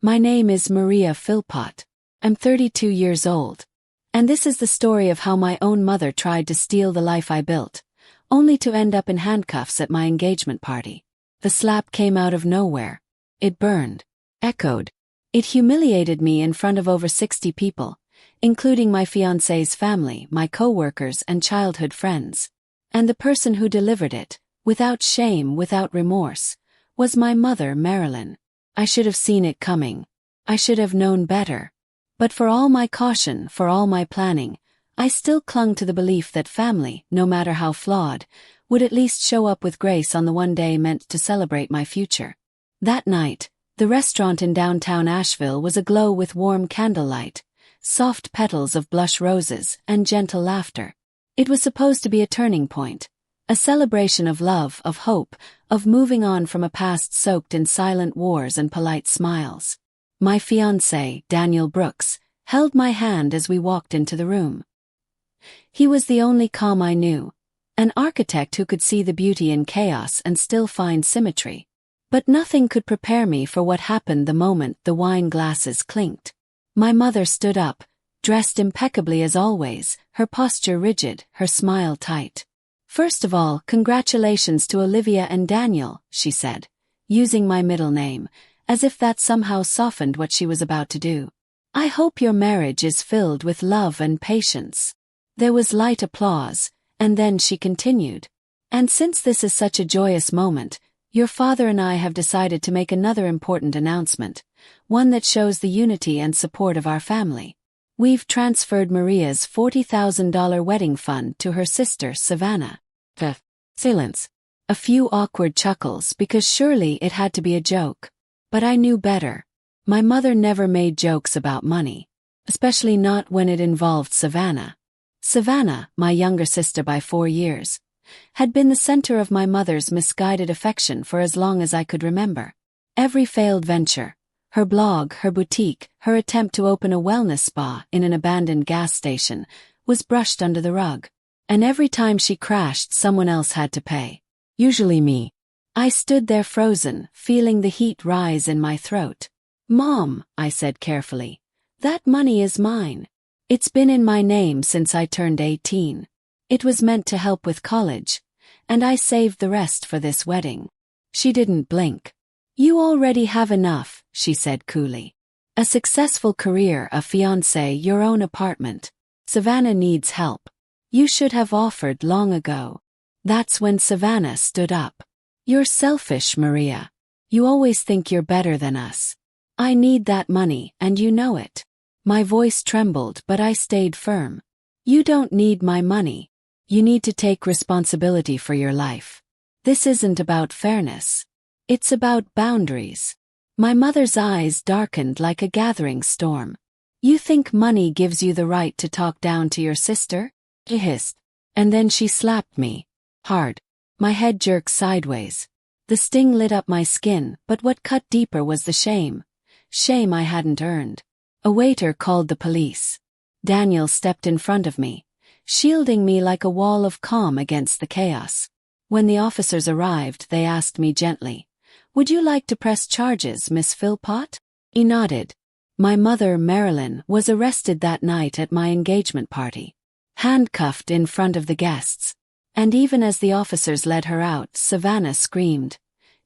My name is Maria Philpot. I'm 32 years old. And this is the story of how my own mother tried to steal the life I built, only to end up in handcuffs at my engagement party. The slap came out of nowhere. It burned, echoed. It humiliated me in front of over 60 people, including my fiancé's family, my co-workers and childhood friends. And the person who delivered it, without shame, without remorse, was my mother, Marilyn. I should have seen it coming. I should have known better. But for all my caution, for all my planning, I still clung to the belief that family, no matter how flawed, would at least show up with grace on the one day meant to celebrate my future. That night, the restaurant in downtown Asheville was aglow with warm candlelight, soft petals of blush roses, and gentle laughter. It was supposed to be a turning point, a celebration of love, of hope, of moving on from a past soaked in silent wars and polite smiles. My fiancé, Daniel Brooks, held my hand as we walked into the room. He was the only calm I knew, an architect who could see the beauty in chaos and still find symmetry. But nothing could prepare me for what happened the moment the wine glasses clinked. My mother stood up, dressed impeccably as always, her posture rigid, her smile tight. "First of all, congratulations to Olivia and Daniel," she said, using my middle name, as if that somehow softened what she was about to do. "I hope your marriage is filled with love and patience." There was light applause, and then she continued. "And since this is such a joyous moment, your father and I have decided to make another important announcement, one that shows the unity and support of our family. We've transferred Maria's $40,000 wedding fund to her sister, Savannah." Silence. A few awkward chuckles, because surely it had to be a joke. But I knew better. My mother never made jokes about money, especially not when it involved Savannah. Savannah, my younger sister by 4 years, had been the center of my mother's misguided affection for as long as I could remember. Every failed venture, her blog, her boutique, her attempt to open a wellness spa in an abandoned gas station, was brushed under the rug. And every time she crashed, someone else had to pay. Usually me. I stood there frozen, feeling the heat rise in my throat. "Mom," I said carefully, "that money is mine. It's been in my name since I turned 18. It was meant to help with college, and I saved the rest for this wedding." She didn't blink. "You already have enough," she said coolly. "A successful career, a fiancé, your own apartment. Savannah needs help. You should have offered long ago." That's when Savannah stood up. "You're selfish, Maria. You always think you're better than us. I need that money, and you know it." My voice trembled, but I stayed firm. "You don't need my money. You need to take responsibility for your life. This isn't about fairness. It's about boundaries." My mother's eyes darkened like a gathering storm. "You think money gives you the right to talk down to your sister?" She hissed. And then she slapped me. Hard. My head jerked sideways. The sting lit up my skin, but what cut deeper was the shame. Shame I hadn't earned. A waiter called the police. Daniel stepped in front of me, shielding me like a wall of calm against the chaos. When the officers arrived, they asked me gently, "Would you like to press charges, Miss Philpot?" He nodded. My mother, Marilyn, was arrested that night at my engagement party, handcuffed in front of the guests. And even as the officers led her out, Savannah screamed,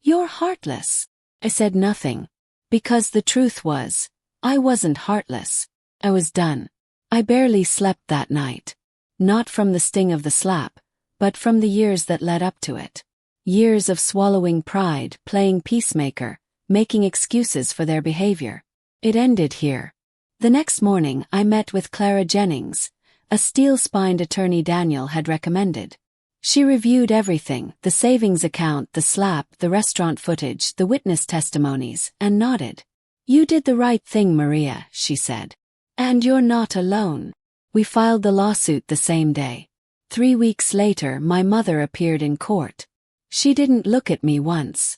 "You're heartless." I said nothing, because the truth was, I wasn't heartless. I was done. I barely slept that night. Not from the sting of the slap, but from the years that led up to it. Years of swallowing pride, playing peacemaker, making excuses for their behavior. It ended here. The next morning I met with Clara Jennings, a steel-spined attorney Daniel had recommended. She reviewed everything, the savings account, the slap, the restaurant footage, the witness testimonies, and nodded. "You did the right thing, Maria," she said. "And you're not alone." We filed the lawsuit the same day. 3 weeks later, my mother appeared in court. She didn't look at me once.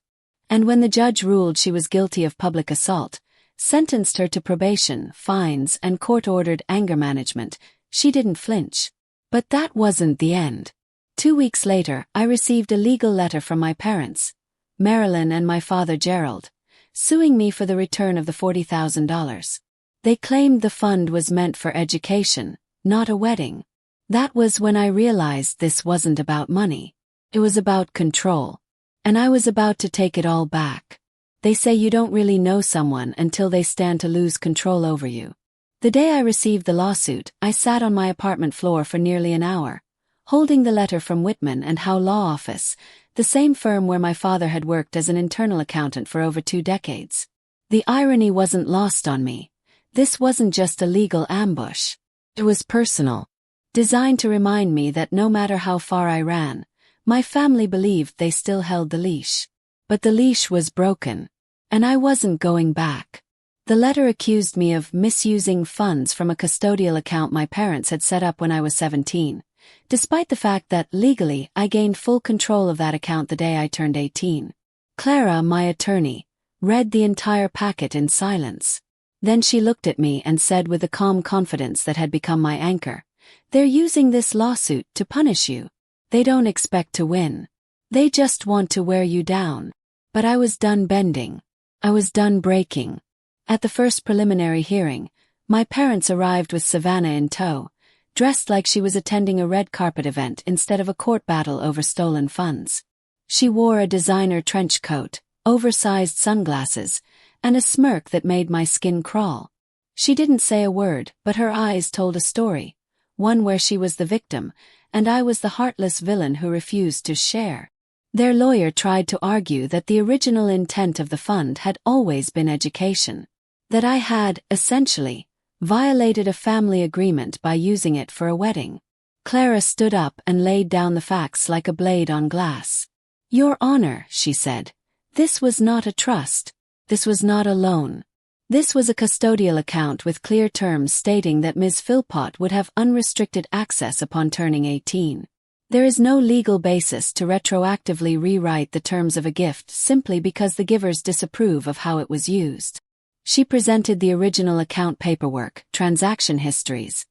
And when the judge ruled she was guilty of public assault, sentenced her to probation, fines, and court-ordered anger management, she didn't flinch. But that wasn't the end. 2 weeks later, I received a legal letter from my parents, Marilyn and my father Gerald, suing me for the return of the $40,000. They claimed the fund was meant for education, not a wedding. That was when I realized this wasn't about money. It was about control. And I was about to take it all back. They say you don't really know someone until they stand to lose control over you. The day I received the lawsuit, I sat on my apartment floor for nearly an hour, holding the letter from Whitman and Howe Law Office, the same firm where my father had worked as an internal accountant for over 2 decades. The irony wasn't lost on me. This wasn't just a legal ambush. It was personal, designed to remind me that no matter how far I ran, my family believed they still held the leash. But the leash was broken, and I wasn't going back. The letter accused me of misusing funds from a custodial account my parents had set up when I was 17, despite the fact that, legally, I gained full control of that account the day I turned 18. Clara, my attorney, read the entire packet in silence. Then she looked at me and said with the calm confidence that had become my anchor, "They're using this lawsuit to punish you. They don't expect to win. They just want to wear you down." But I was done bending. I was done breaking. At the first preliminary hearing, my parents arrived with Savannah in tow, dressed like she was attending a red carpet event instead of a court battle over stolen funds. She wore a designer trench coat, oversized sunglasses, and a smirk that made my skin crawl. She didn't say a word, but her eyes told a story, one where she was the victim, and I was the heartless villain who refused to share. Their lawyer tried to argue that the original intent of the fund had always been education, that I had, essentially, violated a family agreement by using it for a wedding. Clara stood up and laid down the facts like a blade on glass. "Your Honor," she said, "this was not a trust. This was not a loan. This was a custodial account with clear terms stating that Ms. Philpot would have unrestricted access upon turning 18. There is no legal basis to retroactively rewrite the terms of a gift simply because the givers disapprove of how it was used." She presented the original account paperwork, transaction histories,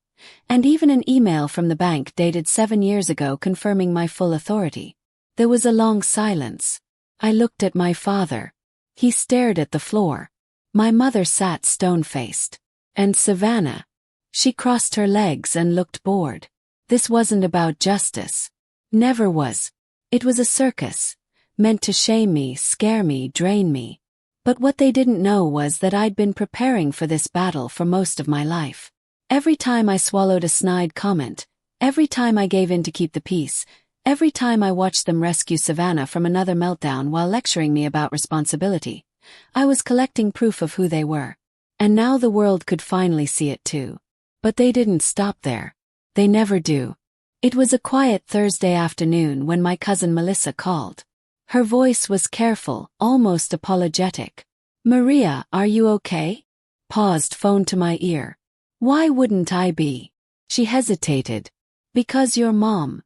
and even an email from the bank dated 7 years ago confirming my full authority. There was a long silence. I looked at my father. He stared at the floor. My mother sat stone-faced. And Savannah. She crossed her legs and looked bored. This wasn't about justice. Never was. It was a circus, meant to shame me, scare me, drain me. But what they didn't know was that I'd been preparing for this battle for most of my life. Every time I swallowed a snide comment, every time I gave in to keep the peace, every time I watched them rescue Savannah from another meltdown while lecturing me about responsibility, I was collecting proof of who they were. And now the world could finally see it too. But they didn't stop there. They never do. It was a quiet Thursday afternoon when my cousin Melissa called. Her voice was careful, almost apologetic. "Maria, are you okay?" Paused, phone to my ear. "Why wouldn't I be?" She hesitated. "Because your mom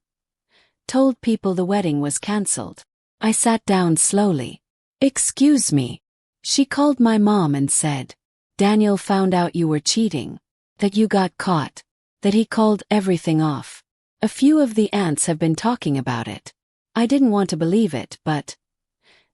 told people the wedding was cancelled." I sat down slowly. "Excuse me." She called my mom and said, "Daniel found out you were cheating, that you got caught, that he called everything off. A few of the aunts have been talking about it." I didn't want to believe it, but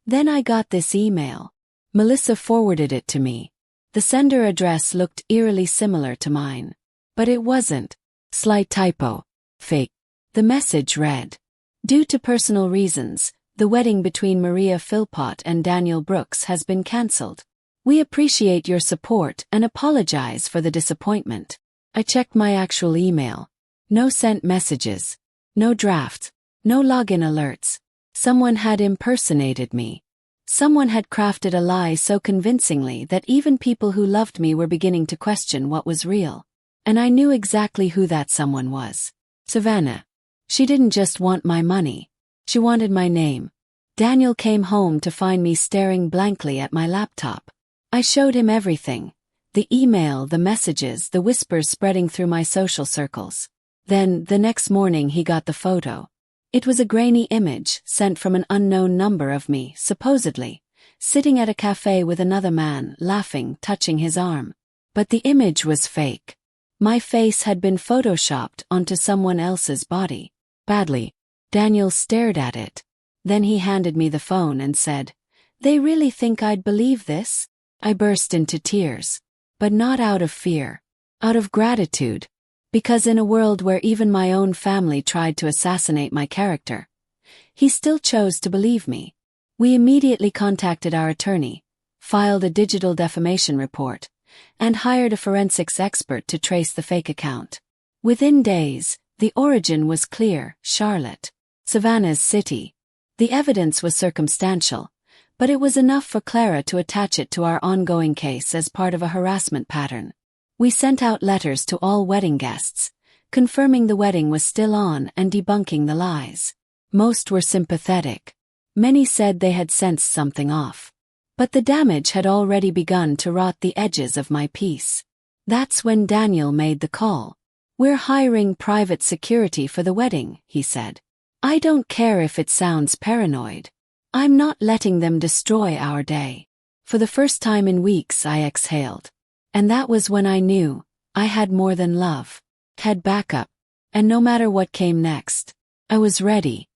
then I got this email. Melissa forwarded it to me. The sender address looked eerily similar to mine. But it wasn't. Slight typo. Fake. The message read, "Due to personal reasons, the wedding between Maria Philpot and Daniel Brooks has been cancelled. We appreciate your support and apologize for the disappointment." I checked my actual email. No sent messages. No draft. No login alerts. Someone had impersonated me. Someone had crafted a lie so convincingly that even people who loved me were beginning to question what was real. And I knew exactly who that someone was. Savannah. She didn't just want my money. She wanted my name. Daniel came home to find me staring blankly at my laptop. I showed him everything. The email, the messages, the whispers spreading through my social circles. Then, the next morning he got the photo. It was a grainy image sent from an unknown number of me, supposedly, sitting at a cafe with another man, laughing, touching his arm. But the image was fake. My face had been photoshopped onto someone else's body. Badly. Daniel stared at it. Then he handed me the phone and said, They really think I'd believe this? I burst into tears. But not out of fear. Out of gratitude. Because in a world where even my own family tried to assassinate my character, he still chose to believe me. We immediately contacted our attorney, filed a digital defamation report, and hired a forensics expert to trace the fake account. Within days, the origin was clear: Charlotte, Savannah's city. The evidence was circumstantial, but it was enough for Clara to attach it to our ongoing case as part of a harassment pattern. We sent out letters to all wedding guests, confirming the wedding was still on and debunking the lies. Most were sympathetic. Many said they had sensed something off. But the damage had already begun to rot the edges of my peace. That's when Daniel made the call. "We're hiring private security for the wedding," he said. "I don't care if it sounds paranoid. I'm not letting them destroy our day." For the first time in weeks I exhaled. And that was when I knew I had more than love, had backup, and no matter what came next, I was ready.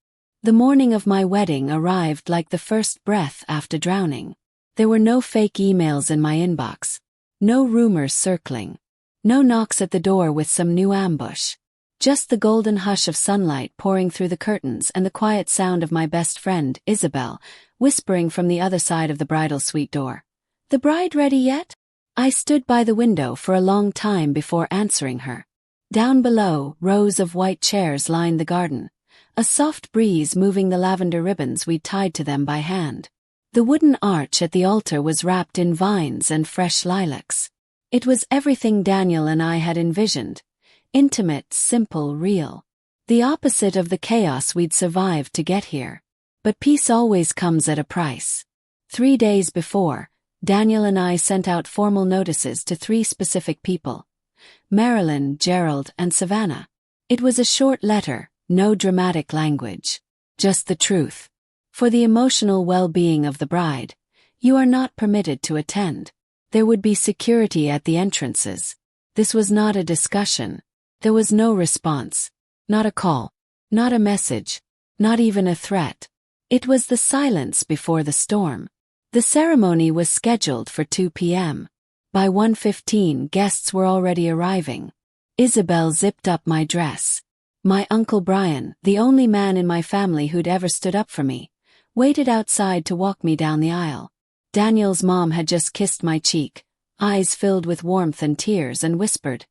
The morning of my wedding arrived like the first breath after drowning. There were no fake emails in my inbox, no rumors circling, no knocks at the door with some new ambush. Just the golden hush of sunlight pouring through the curtains and the quiet sound of my best friend, Isabel, whispering from the other side of the bridal suite door. "The bride ready yet?" I stood by the window for a long time before answering her. Down below, rows of white chairs lined the garden, a soft breeze moving the lavender ribbons we'd tied to them by hand. The wooden arch at the altar was wrapped in vines and fresh lilacs. It was everything Daniel and I had envisioned. Intimate, simple, real. The opposite of the chaos we'd survived to get here. But peace always comes at a price. 3 days before, Daniel and I sent out formal notices to 3 specific people: Marilyn, Gerald, and Savannah. It was a short letter, no dramatic language. Just the truth. For the emotional well-being of the bride, you are not permitted to attend. There would be security at the entrances. This was not a discussion. There was no response. Not a call. Not a message. Not even a threat. It was the silence before the storm. The ceremony was scheduled for 2 p.m. By 1:15, guests were already arriving. Isabel zipped up my dress. My Uncle Brian, the only man in my family who'd ever stood up for me, waited outside to walk me down the aisle. Daniel's mom had just kissed my cheek, eyes filled with warmth and tears, and whispered,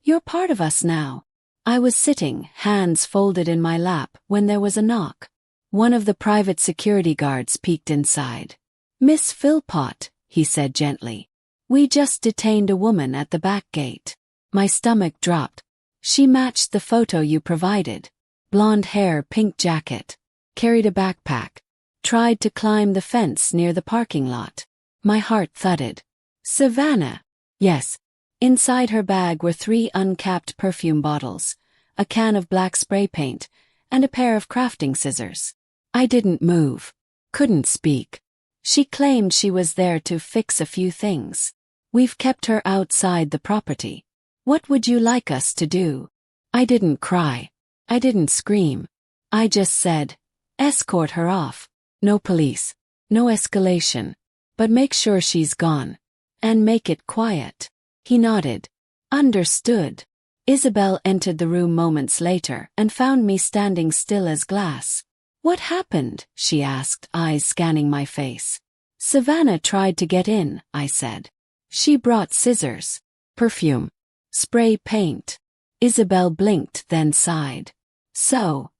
"You're part of us now." I was sitting, hands folded in my lap, when there was a knock. One of the private security guards peeked inside. "Miss Philpot," he said gently. "We just detained a woman at the back gate." My stomach dropped. She matched the photo you provided. Blonde hair, pink jacket. Carried a backpack. Tried to climb the fence near the parking lot. My heart thudded. "Savannah." "Yes." Inside her bag were 3 uncapped perfume bottles, a can of black spray paint, and a pair of crafting scissors. I didn't move. Couldn't speak. She claimed she was there to fix a few things. "We've kept her outside the property. What would you like us to do?" I didn't cry. I didn't scream. I just said, "Escort her off. No police. No escalation. But make sure she's gone. And make it quiet." He nodded. "Understood." Isabel entered the room moments later and found me standing still as glass. "What happened?" she asked, eyes scanning my face. "Savannah tried to get in," I said. "She brought scissors. Perfume. Spray paint." Isabel blinked, then sighed. "So,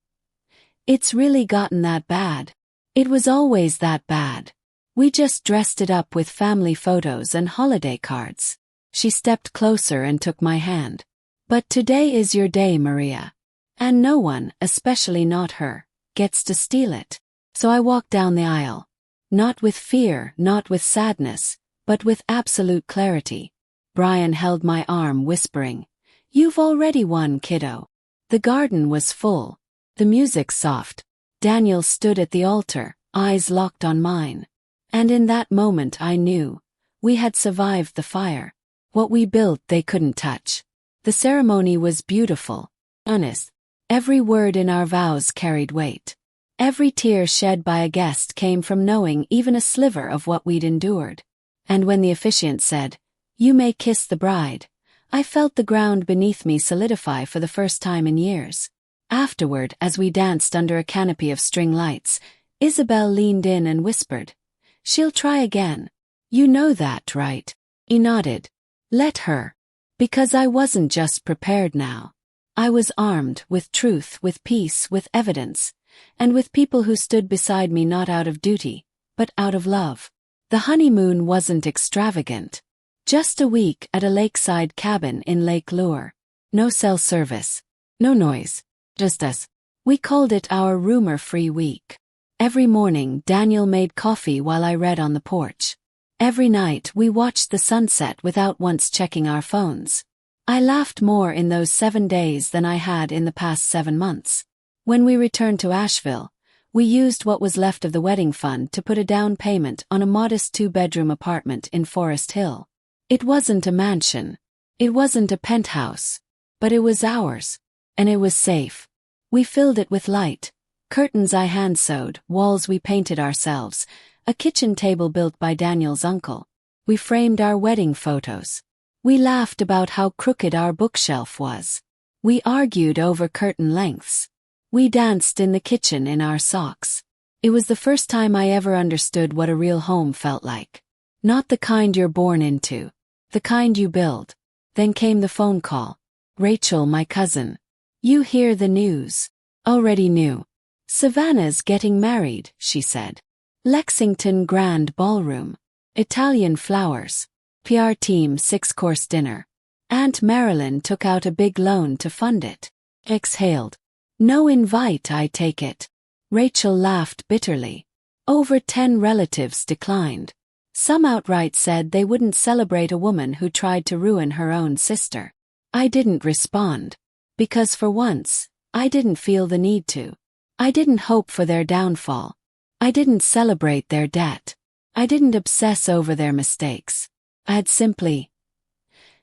it's really gotten that bad?" "It was always that bad. We just dressed it up with family photos and holiday cards." She stepped closer and took my hand. "But today is your day, Maria. And no one, especially not her, gets to steal it." So I walked down the aisle. Not with fear, not with sadness, but with absolute clarity. Brian held my arm, whispering, "You've already won, kiddo." The garden was full. The music soft. Daniel stood at the altar, eyes locked on mine. And in that moment I knew. We had survived the fire. What we built they couldn't touch. The ceremony was beautiful, honest. Every word in our vows carried weight. Every tear shed by a guest came from knowing even a sliver of what we'd endured. And when the officiant said, "You may kiss the bride," I felt the ground beneath me solidify for the first time in years. Afterward, as we danced under a canopy of string lights, Isabel leaned in and whispered, "She'll try again. You know that, right?" He nodded. "Let her." Because I wasn't just prepared now. I was armed with truth, with peace, with evidence, and with people who stood beside me not out of duty, but out of love. The honeymoon wasn't extravagant. Just a week at a lakeside cabin in Lake Lure. No cell service. No noise. Just us. We called it our rumor-free week. Every morning Daniel made coffee while I read on the porch. Every night we watched the sunset without once checking our phones. I laughed more in those 7 days than I had in the past 7 months. When we returned to Asheville, we used what was left of the wedding fund to put a down payment on a modest 2-bedroom apartment in Forest Hill. It wasn't a mansion. It wasn't a penthouse. But it was ours. And it was safe. We filled it with light. Curtains I hand-sewed, walls we painted ourselves, a kitchen table built by Daniel's uncle. We framed our wedding photos. We laughed about how crooked our bookshelf was. We argued over curtain lengths. We danced in the kitchen in our socks. It was the first time I ever understood what a real home felt like. Not the kind you're born into. The kind you build. Then came the phone call. "Rachel, my cousin. You hear the news." Already knew. "Savannah's getting married," she said. "Lexington Grand Ballroom. Italian flowers. PR team 6-course dinner. Aunt Marilyn took out a big loan to fund it." Exhaled. "No invite, I take it." Rachel laughed bitterly. Over 10 relatives declined. Some outright said they wouldn't celebrate a woman who tried to ruin her own sister. I didn't respond. Because for once, I didn't feel the need to. I didn't hope for their downfall. I didn't celebrate their debt. I didn't obsess over their mistakes. I had simply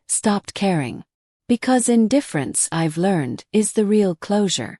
stopped caring. Because indifference, I've learned, is the real closure.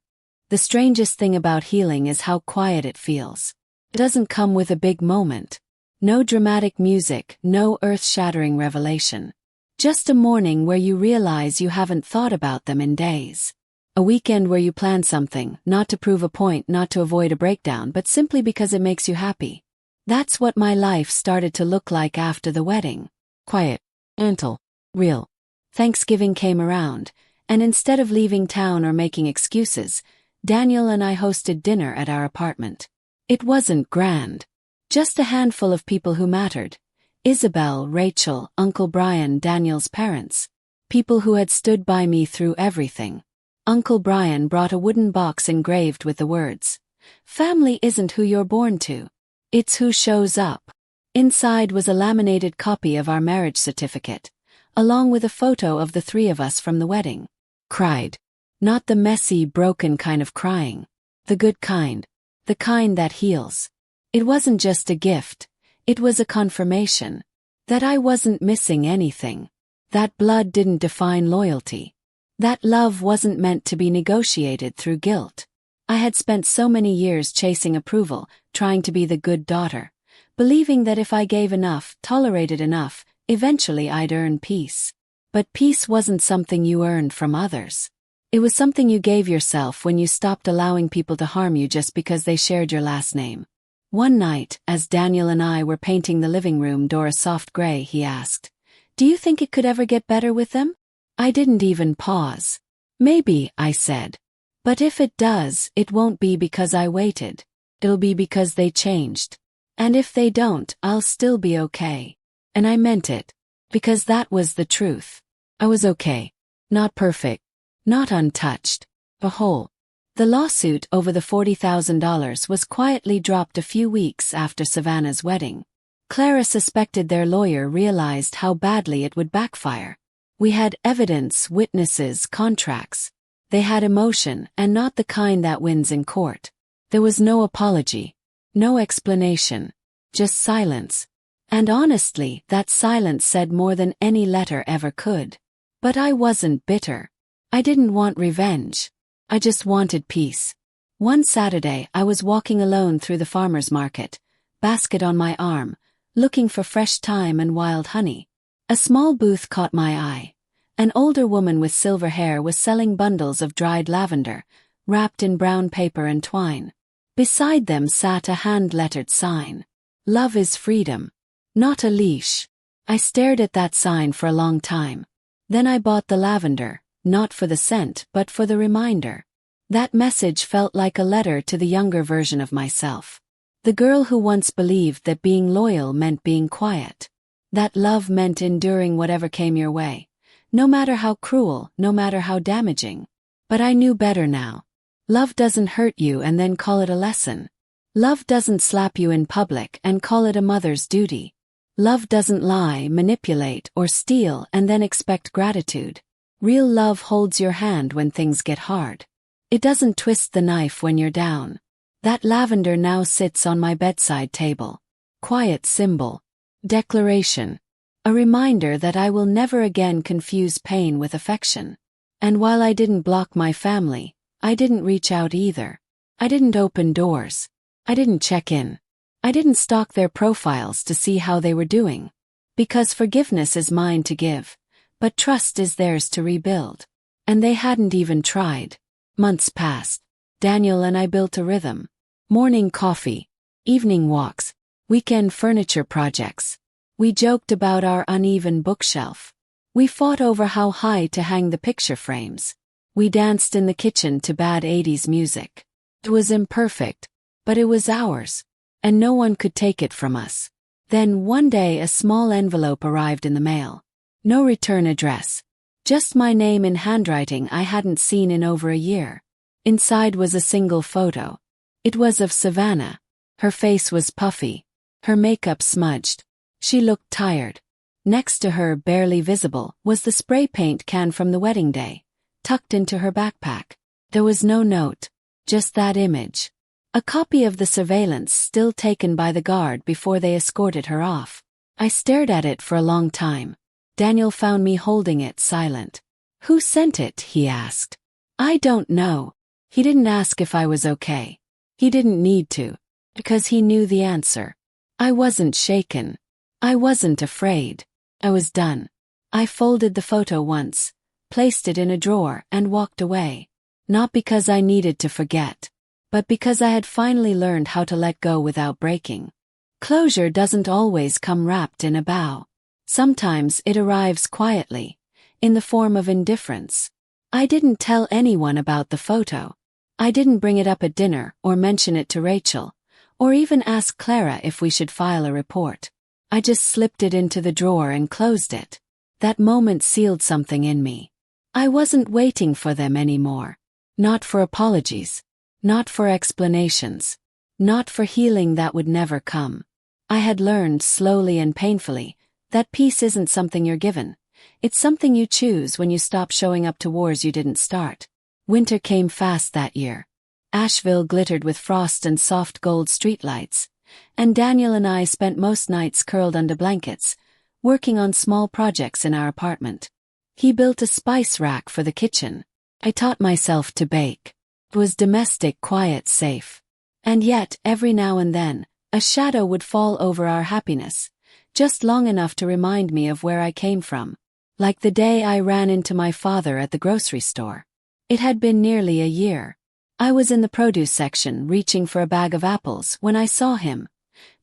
The strangest thing about healing is how quiet it feels. It doesn't come with a big moment. No dramatic music, no earth-shattering revelation. Just a morning where you realize you haven't thought about them in days. A weekend where you plan something, not to prove a point, not to avoid a breakdown, but simply because it makes you happy. That's what my life started to look like after the wedding. Quiet. Gentle. Real. Thanksgiving came around, and instead of leaving town or making excuses, Daniel and I hosted dinner at our apartment. It wasn't grand. Just a handful of people who mattered. Isabel, Rachel, Uncle Brian, Daniel's parents. People who had stood by me through everything. Uncle Brian brought a wooden box engraved with the words, "Family isn't who you're born to. It's who shows up." Inside was a laminated copy of our marriage certificate, along with a photo of the 3 of us from the wedding. Cried. Not the messy, broken kind of crying. The good kind. The kind that heals. It wasn't just a gift. It was a confirmation. That I wasn't missing anything. That blood didn't define loyalty. That love wasn't meant to be negotiated through guilt. I had spent so many years chasing approval, trying to be the good daughter. Believing that if I gave enough, tolerated enough, eventually I'd earn peace. But peace wasn't something you earned from others. It was something you gave yourself when you stopped allowing people to harm you just because they shared your last name. One night, as Daniel and I were painting the living room door a soft gray, he asked, "Do you think it could ever get better with them?" I didn't even pause. "Maybe," I said. "But if it does, it won't be because I waited. It'll be because they changed. And if they don't, I'll still be okay." And I meant it. Because that was the truth. I was okay. Not perfect. Not untouched. A whole. The lawsuit over the $40,000 was quietly dropped a few weeks after Savannah's wedding. Clara suspected their lawyer realized how badly it would backfire. We had evidence, witnesses, contracts. They had emotion, and not the kind that wins in court. There was no apology. No explanation. Just silence. And honestly, that silence said more than any letter ever could. But I wasn't bitter. I didn't want revenge. I just wanted peace. One Saturday, I was walking alone through the farmer's market, basket on my arm, looking for fresh thyme and wild honey. A small booth caught my eye. An older woman with silver hair was selling bundles of dried lavender, wrapped in brown paper and twine. Beside them sat a hand-lettered sign. Love is freedom, not a leash. I stared at that sign for a long time. Then I bought the lavender, not for the scent but for the reminder. That message felt like a letter to the younger version of myself. The girl who once believed that being loyal meant being quiet. That love meant enduring whatever came your way. No matter how cruel, no matter how damaging. But I knew better now. Love doesn't hurt you and then call it a lesson. Love doesn't slap you in public and call it a mother's duty. Love doesn't lie, manipulate, or steal and then expect gratitude. Real love holds your hand when things get hard. It doesn't twist the knife when you're down. That lavender now sits on my bedside table. Quiet symbol. Declaration. A reminder that I will never again confuse pain with affection. And while I didn't block my family, I didn't reach out either. I didn't open doors. I didn't check in. I didn't stalk their profiles to see how they were doing. Because forgiveness is mine to give, but trust is theirs to rebuild. And they hadn't even tried. Months passed. Daniel and I built a rhythm. Morning coffee, evening walks, weekend furniture projects. We joked about our uneven bookshelf. We fought over how high to hang the picture frames. We danced in the kitchen to bad 80s music. It was imperfect, but it was ours, and no one could take it from us. Then one day a small envelope arrived in the mail. No return address. Just my name in handwriting I hadn't seen in over a year. Inside was a single photo. It was of Savannah. Her face was puffy. Her makeup smudged. She looked tired. Next to her, barely visible, was the spray paint can from the wedding day, tucked into her backpack. There was no note, just that image. A copy of the surveillance still taken by the guard before they escorted her off. I stared at it for a long time. Daniel found me holding it, silent. "Who sent it?" he asked. "I don't know." He didn't ask if I was okay. He didn't need to, because he knew the answer. I wasn't shaken. I wasn't afraid. I was done. I folded the photo once, placed it in a drawer, and walked away. Not because I needed to forget, but because I had finally learned how to let go without breaking. Closure doesn't always come wrapped in a bow. Sometimes it arrives quietly, in the form of indifference. I didn't tell anyone about the photo. I didn't bring it up at dinner or mention it to Rachel, or even ask Clara if we should file a report. I just slipped it into the drawer and closed it. That moment sealed something in me. I wasn't waiting for them anymore. Not for apologies. Not for explanations. Not for healing that would never come. I had learned, slowly and painfully, that peace isn't something you're given. It's something you choose when you stop showing up to wars you didn't start. Winter came fast that year. Asheville glittered with frost and soft gold streetlights, and Daniel and I spent most nights curled under blankets, working on small projects in our apartment. He built a spice rack for the kitchen. I taught myself to bake. It was domestic, quiet, safe. And yet, every now and then, a shadow would fall over our happiness, just long enough to remind me of where I came from. Like the day I ran into my father at the grocery store. It had been nearly a year. I was in the produce section reaching for a bag of apples when I saw him.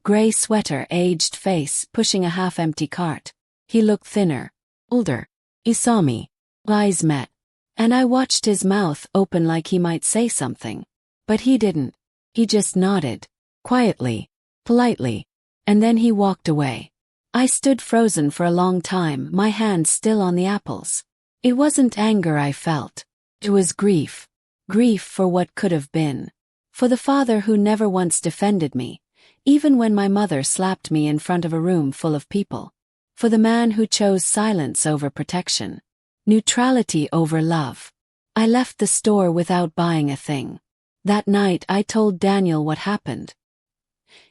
Gray sweater, aged face, pushing a half-empty cart. He looked thinner, older. He saw me. Eyes met. And I watched his mouth open like he might say something. But he didn't. He just nodded. Quietly. Politely. And then he walked away. I stood frozen for a long time, my hand still on the apples. It wasn't anger I felt. It was grief. Grief for what could have been. For the father who never once defended me, even when my mother slapped me in front of a room full of people. For the man who chose silence over protection. Neutrality over love. I left the store without buying a thing. That night I told Daniel what happened.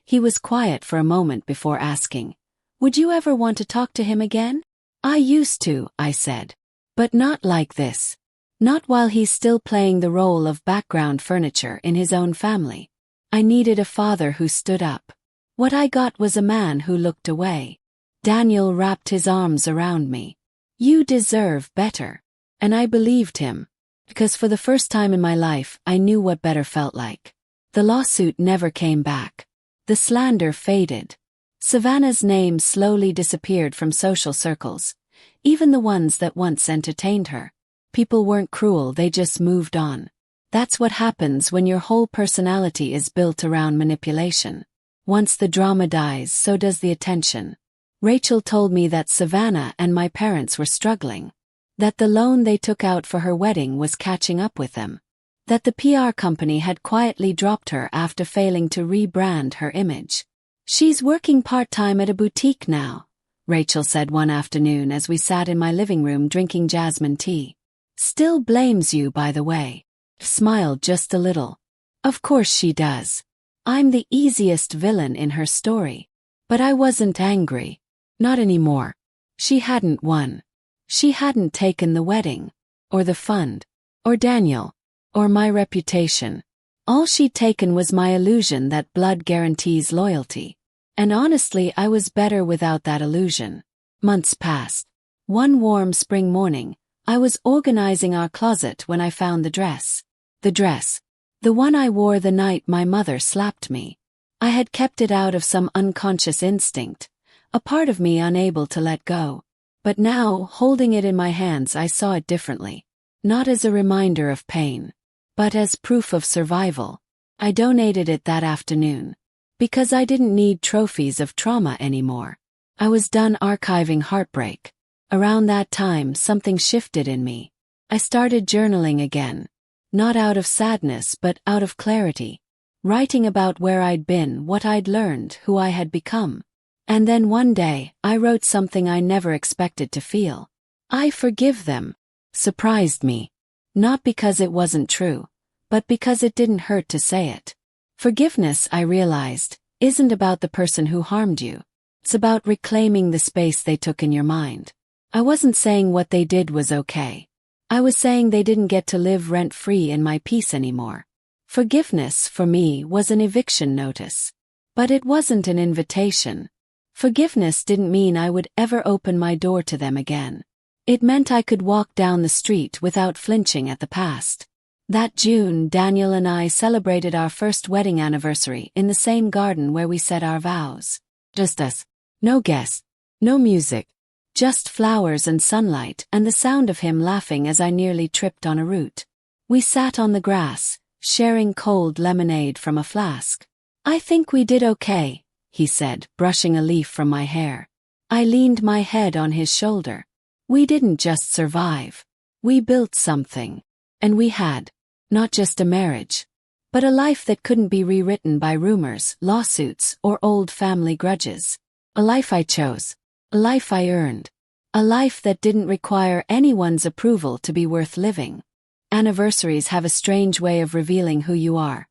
He was quiet for a moment before asking, "Would you ever want to talk to him again?" "I used to," I said. "But not like this." Not while he's still playing the role of background furniture in his own family. I needed a father who stood up. What I got was a man who looked away. Daniel wrapped his arms around me. You deserve better. And I believed him. Because for the first time in my life, I knew what better felt like. The lawsuit never came back. The slander faded. Savannah's name slowly disappeared from social circles, even the ones that once entertained her. People weren't cruel, they just moved on. That's what happens when your whole personality is built around manipulation. Once the drama dies, so does the attention. Rachel told me that Savannah and my parents were struggling. That the loan they took out for her wedding was catching up with them. That the PR company had quietly dropped her after failing to rebrand her image. She's working part-time at a boutique now, Rachel said one afternoon as we sat in my living room drinking jasmine tea. Still blames you, by the way. Smiled just a little. Of course she does. I'm the easiest villain in her story. But I wasn't angry. Not anymore. She hadn't won. She hadn't taken the wedding. Or the fund. Or Daniel. Or my reputation. All she'd taken was my illusion that blood guarantees loyalty. And honestly, I was better without that illusion. Months passed. One warm spring morning, I was organizing our closet when I found the dress. The dress. The one I wore the night my mother slapped me. I had kept it out of some unconscious instinct, a part of me unable to let go. But now, holding it in my hands, I saw it differently. Not as a reminder of pain, but as proof of survival. I donated it that afternoon. Because I didn't need trophies of trauma anymore. I was done archiving heartbreak. Around that time, something shifted in me. I started journaling again. Not out of sadness, but out of clarity. Writing about where I'd been, what I'd learned, who I had become. And then one day, I wrote something I never expected to feel. I forgive them. Surprised me. Not because it wasn't true, but because it didn't hurt to say it. Forgiveness, I realized, isn't about the person who harmed you. It's about reclaiming the space they took in your mind. I wasn't saying what they did was okay. I was saying they didn't get to live rent-free in my peace anymore. Forgiveness, for me, was an eviction notice. But it wasn't an invitation. Forgiveness didn't mean I would ever open my door to them again. It meant I could walk down the street without flinching at the past. That June, Daniel and I celebrated our first wedding anniversary in the same garden where we said our vows. Just us. No guests. No music. Just flowers and sunlight and the sound of him laughing as I nearly tripped on a root. We sat on the grass, sharing cold lemonade from a flask. I think we did okay, he said, brushing a leaf from my hair. I leaned my head on his shoulder. We didn't just survive. We built something. And we had. Not just a marriage. But a life that couldn't be rewritten by rumors, lawsuits, or old family grudges. A life I chose. A life I earned. A life that didn't require anyone's approval to be worth living. Anniversaries have a strange way of revealing who you are.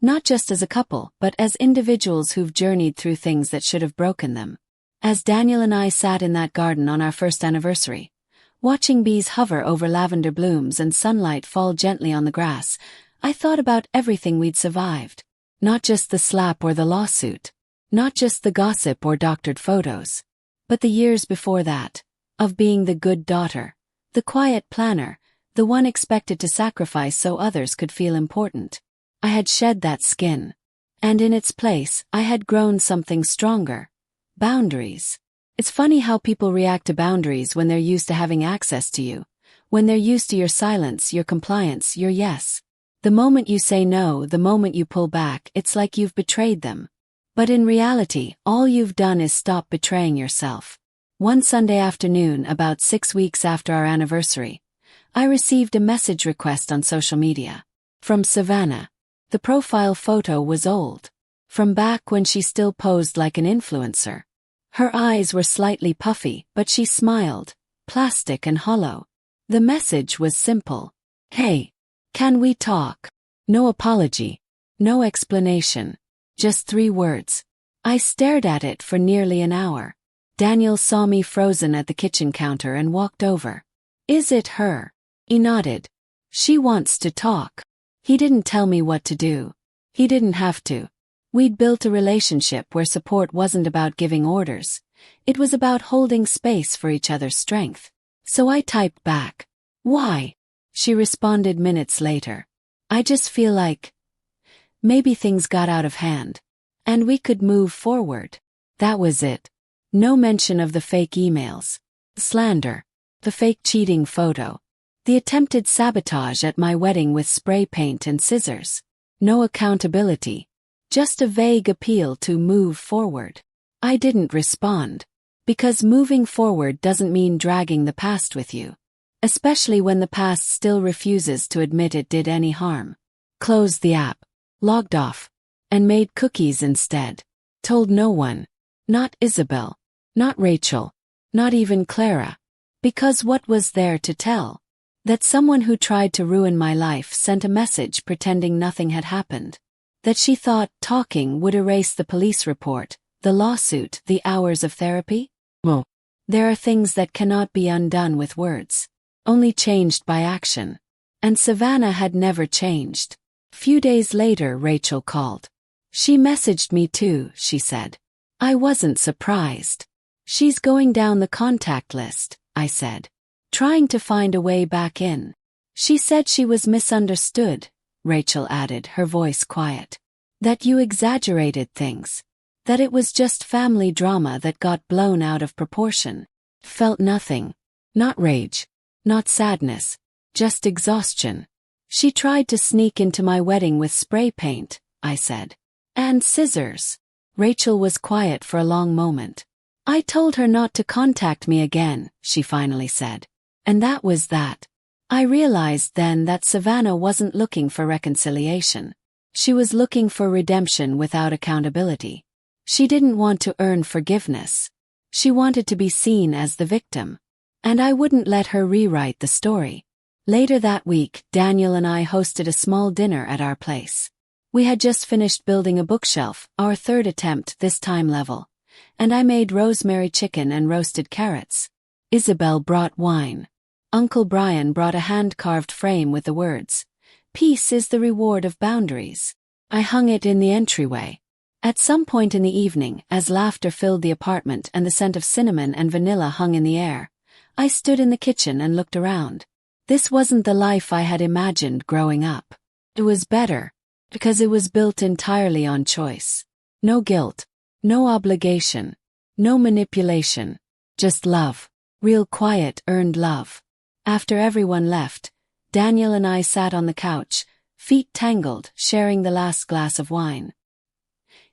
Not just as a couple, but as individuals who've journeyed through things that should have broken them. As Daniel and I sat in that garden on our first anniversary, watching bees hover over lavender blooms and sunlight fall gently on the grass, I thought about everything we'd survived. Not just the slap or the lawsuit. Not just the gossip or doctored photos. But the years before that. Of being the good daughter. The quiet planner. The one expected to sacrifice so others could feel important. I had shed that skin. And in its place, I had grown something stronger. Boundaries. It's funny how people react to boundaries when they're used to having access to you. When they're used to your silence, your compliance, your yes. The moment you say no, the moment you pull back, it's like you've betrayed them. But in reality, all you've done is stop betraying yourself. One Sunday afternoon, about 6 weeks after our anniversary, I received a message request on social media. From Savannah. The profile photo was old. From back when she still posed like an influencer. Her eyes were slightly puffy, but she smiled, plastic and hollow. The message was simple. Hey, can we talk? No apology. No explanation. Just 3 words. I stared at it for nearly an hour. Daniel saw me frozen at the kitchen counter and walked over. Is it her? He nodded. She wants to talk. He didn't tell me what to do. He didn't have to. We'd built a relationship where support wasn't about giving orders. It was about holding space for each other's strength. So I typed back. Why? She responded minutes later. I just feel like maybe things got out of hand. And we could move forward. That was it. No mention of the fake emails, the slander, the fake cheating photo, the attempted sabotage at my wedding with spray paint and scissors. No accountability. Just a vague appeal to move forward. I didn't respond. Because moving forward doesn't mean dragging the past with you. Especially when the past still refuses to admit it did any harm. Closed the app. Logged off. And made cookies instead. Told no one. Not Isabel. Not Rachel. Not even Clara. Because what was there to tell? That someone who tried to ruin my life sent a message pretending nothing had happened. That she thought talking would erase the police report, the lawsuit, the hours of therapy? Well, there are things that cannot be undone with words. Only changed by action. And Savannah had never changed. Few days later Rachel called. She messaged me too, she said. I wasn't surprised. She's going down the contact list, I said. Trying to find a way back in. She said she was misunderstood, Rachel added, her voice quiet. That you exaggerated things. That it was just family drama that got blown out of proportion. Felt nothing. Not rage. Not sadness. Just exhaustion. She tried to sneak into my wedding with spray paint, I said. And scissors. Rachel was quiet for a long moment. I told her not to contact me again, she finally said. And that was that. I realized then that Savannah wasn't looking for reconciliation. She was looking for redemption without accountability. She didn't want to earn forgiveness. She wanted to be seen as the victim. And I wouldn't let her rewrite the story. Later that week, Daniel and I hosted a small dinner at our place. We had just finished building a bookshelf, our third attempt this time level. And I made rosemary chicken and roasted carrots. Isabel brought wine. Uncle Brian brought a hand-carved frame with the words, "Peace is the reward of boundaries." I hung it in the entryway. At some point in the evening, as laughter filled the apartment and the scent of cinnamon and vanilla hung in the air, I stood in the kitchen and looked around. This wasn't the life I had imagined growing up. It was better, because it was built entirely on choice. No guilt, no obligation, no manipulation, just love. Real quiet, earned love. After everyone left, Daniel and I sat on the couch, feet tangled, sharing the last glass of wine.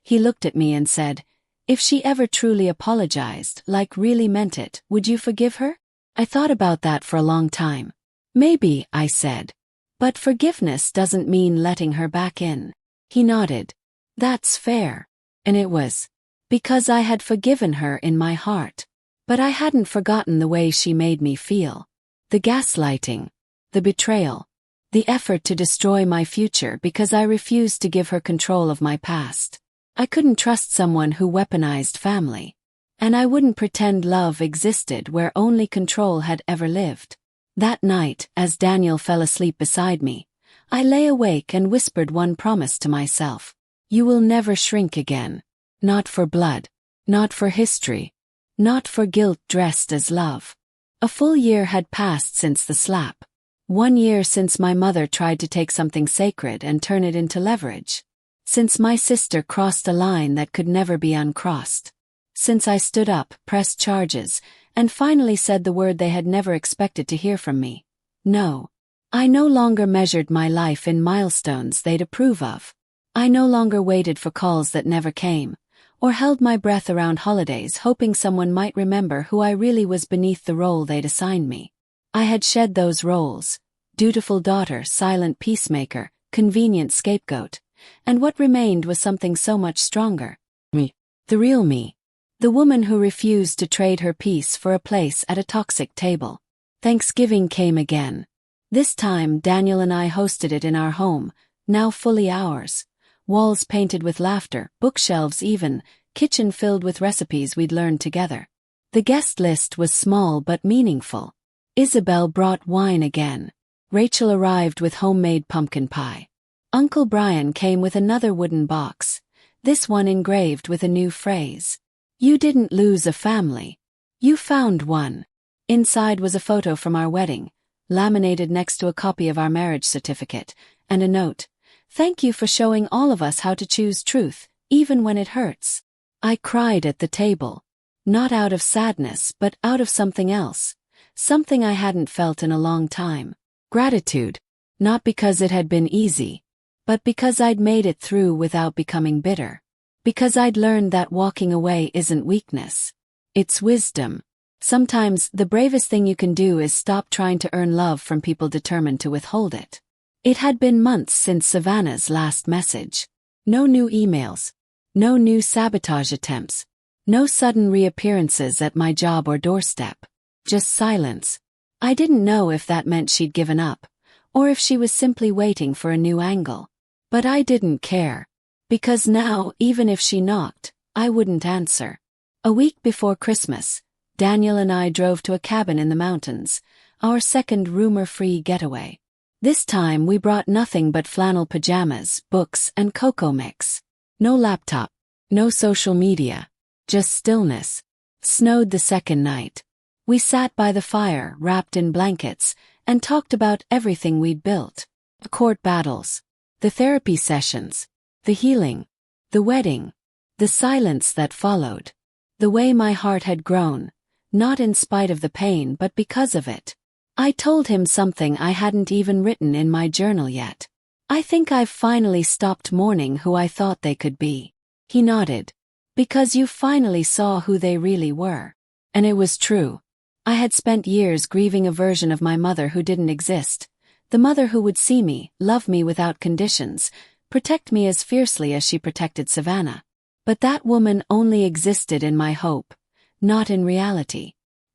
He looked at me and said, "If she ever truly apologized, like really meant it, would you forgive her?" I thought about that for a long time. "Maybe," I said. "But forgiveness doesn't mean letting her back in." He nodded. "That's fair." And it was. Because I had forgiven her in my heart. But I hadn't forgotten the way she made me feel. The gaslighting. The betrayal. The effort to destroy my future because I refused to give her control of my past. I couldn't trust someone who weaponized family. And I wouldn't pretend love existed where only control had ever lived. That night, as Daniel fell asleep beside me, I lay awake and whispered one promise to myself. You will never shrink again. Not for blood. Not for history. Not for guilt dressed as love. A full year had passed since the slap. 1 year since my mother tried to take something sacred and turn it into leverage. Since my sister crossed a line that could never be uncrossed. Since I stood up, pressed charges, and finally said the word they had never expected to hear from me. No. I no longer measured my life in milestones they'd approve of. I no longer waited for calls that never came, or held my breath around holidays hoping someone might remember who I really was beneath the role they'd assigned me. I had shed those roles. Dutiful daughter, silent peacemaker, convenient scapegoat. And what remained was something so much stronger. Me. The real me. The woman who refused to trade her peace for a place at a toxic table. Thanksgiving came again. This time Daniel and I hosted it in our home, now fully ours. Walls painted with laughter, bookshelves even, kitchen filled with recipes we'd learned together. The guest list was small but meaningful. Isabel brought wine again. Rachel arrived with homemade pumpkin pie. Uncle Brian came with another wooden box, this one engraved with a new phrase. You didn't lose a family. You found one. Inside was a photo from our wedding, laminated next to a copy of our marriage certificate, and a note. Thank you for showing all of us how to choose truth, even when it hurts. I cried at the table. Not out of sadness, but out of something else. Something I hadn't felt in a long time. Gratitude. Not because it had been easy, but because I'd made it through without becoming bitter. Because I'd learned that walking away isn't weakness. It's wisdom. Sometimes the bravest thing you can do is stop trying to earn love from people determined to withhold it. It had been months since Savannah's last message. No new emails. No new sabotage attempts. No sudden reappearances at my job or doorstep. Just silence. I didn't know if that meant she'd given up, or if she was simply waiting for a new angle. But I didn't care. Because now, even if she knocked, I wouldn't answer. A week before Christmas, Daniel and I drove to a cabin in the mountains, our second rumor-free getaway. This time we brought nothing but flannel pajamas, books, and cocoa mix. No laptop. No social media. Just stillness. Snowed the second night. We sat by the fire, wrapped in blankets, and talked about everything we'd built. The court battles. The therapy sessions. The healing. The wedding. The silence that followed. The way my heart had grown, not in spite of the pain but because of it. I told him something I hadn't even written in my journal yet. I think I've finally stopped mourning who I thought they could be. He nodded. Because you finally saw who they really were. And it was true. I had spent years grieving a version of my mother who didn't exist. The mother who would see me, love me without conditions, protect me as fiercely as she protected Savannah. But that woman only existed in my hope, not in reality.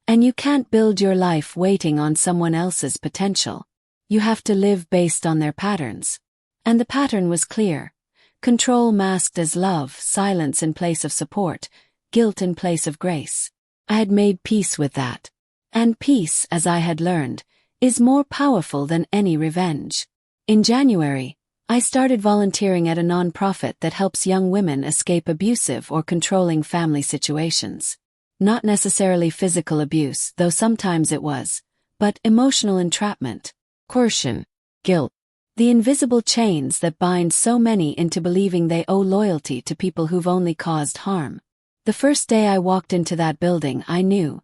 And you can't build your life waiting on someone else's potential. You have to live based on their patterns. And the pattern was clear. Control masked as love, silence in place of support, guilt in place of grace. I had made peace with that. And peace, as I had learned, is more powerful than any revenge. In January, I started volunteering at a nonprofit that helps young women escape abusive or controlling family situations. Not necessarily physical abuse, though sometimes it was, but emotional entrapment, coercion, guilt. The invisible chains that bind so many into believing they owe loyalty to people who've only caused harm. The first day I walked into that building, I knew.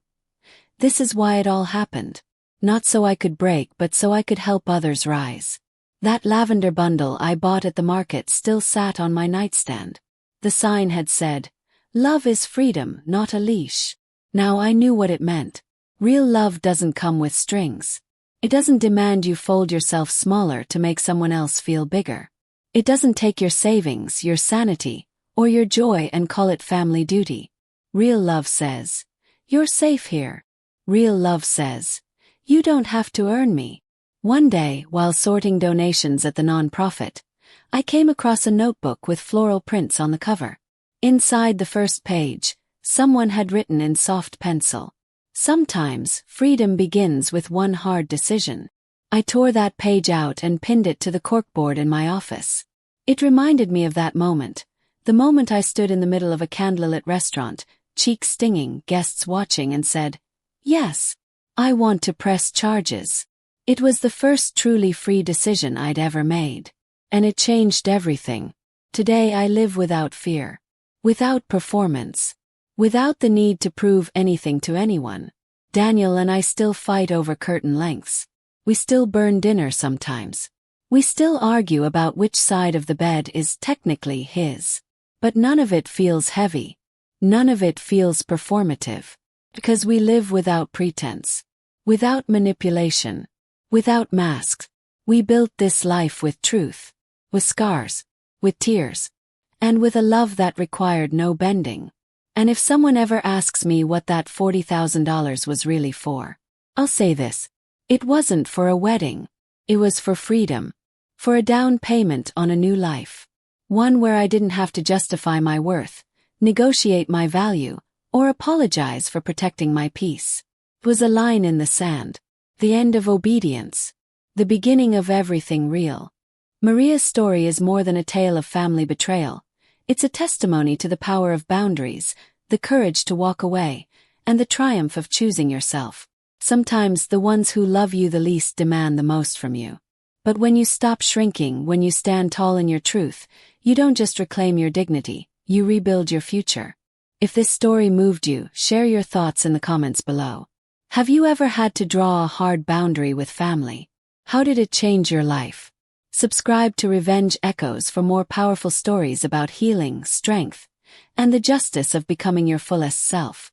This is why it all happened. Not so I could break, but so I could help others rise. That lavender bundle I bought at the market still sat on my nightstand. The sign had said, "Love is freedom, not a leash." Now I knew what it meant. Real love doesn't come with strings. It doesn't demand you fold yourself smaller to make someone else feel bigger. It doesn't take your savings, your sanity, or your joy and call it family duty. Real love says, "You're safe here." Real love says, "You don't have to earn me." One day, while sorting donations at the nonprofit, I came across a notebook with floral prints on the cover. Inside the first page, someone had written in soft pencil, "Sometimes, freedom begins with one hard decision." I tore that page out and pinned it to the corkboard in my office. It reminded me of that moment, the moment I stood in the middle of a candlelit restaurant, cheeks stinging, guests watching, and said, "Yes, I want to press charges." It was the first truly free decision I'd ever made. And it changed everything. Today I live without fear. Without performance. Without the need to prove anything to anyone. Daniel and I still fight over curtain lengths. We still burn dinner sometimes. We still argue about which side of the bed is technically his. But none of it feels heavy. None of it feels performative. Because we live without pretense. Without manipulation. Without masks. We built this life with truth. With scars. With tears. And with a love that required no bending. And if someone ever asks me what that $40,000 was really for, I'll say this. It wasn't for a wedding. It was for freedom. For a down payment on a new life. One where I didn't have to justify my worth, negotiate my value, or apologize for protecting my peace. It was a line in the sand. The end of obedience. the beginning of everything real. Maria's story is more than a tale of family betrayal. It's a testimony to the power of boundaries, the courage to walk away, and the triumph of choosing yourself. Sometimes the ones who love you the least demand the most from you. But when you stop shrinking, when you stand tall in your truth, you don't just reclaim your dignity, you rebuild your future. If this story moved you, share your thoughts in the comments below. Have you ever had to draw a hard boundary with family? How did it change your life? Subscribe to Revenge Echoes for more powerful stories about healing, strength, and the justice of becoming your fullest self.